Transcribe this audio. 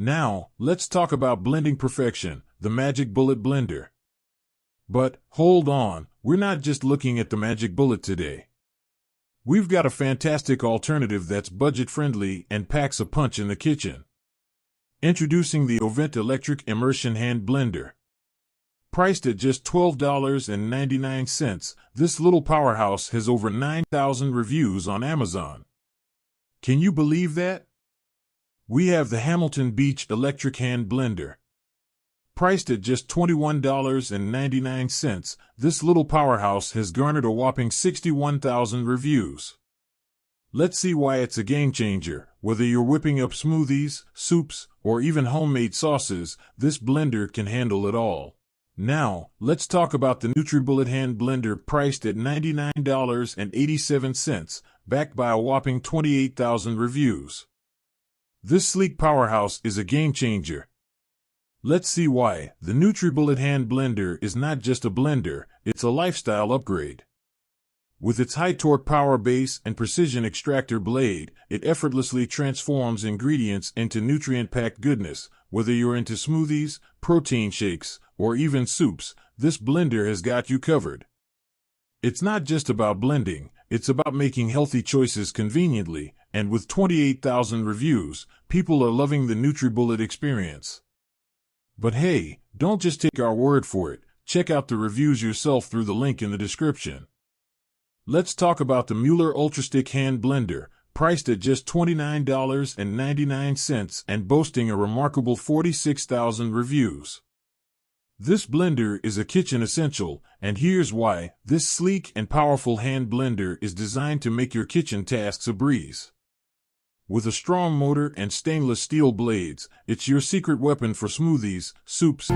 Now, let's talk about blending perfection, the Magic Bullet Blender. But, hold on, we're not just looking at the Magic Bullet today. We've got a fantastic alternative that's budget-friendly and packs a punch in the kitchen. Introducing the Ovent Electric Immersion Hand Blender. Priced at just $12.99, this little powerhouse has over 9,000 reviews on Amazon. Can you believe that? We have the Hamilton Beach Electric Hand Blender. Priced at just $21.99, this little powerhouse has garnered a whopping 61,000 reviews. Let's see why it's a game changer. Whether you're whipping up smoothies, soups, or even homemade sauces, this blender can handle it all. Now, let's talk about the NutriBullet Hand Blender, priced at $99.87, backed by a whopping 28,000 reviews. This sleek powerhouse is a game changer. Let's see why. The NutriBullet Hand Blender is not just a blender, it's a lifestyle upgrade. With its high-torque power base and precision extractor blade, it effortlessly transforms ingredients into nutrient-packed goodness. Whether you're into smoothies, protein shakes, or even soups, this blender has got you covered. It's not just about blending, it's about making healthy choices conveniently, and with 28,000 reviews, people are loving the NutriBullet experience. But hey, don't just take our word for it, check out the reviews yourself through the link in the description. Let's talk about the Mueller UltraStick Hand Blender, priced at just $29.99 and boasting a remarkable 46,000 reviews. This blender is a kitchen essential, and here's why. This sleek and powerful hand blender is designed to make your kitchen tasks a breeze. With a strong motor and stainless steel blades, it's your secret weapon for smoothies, soups,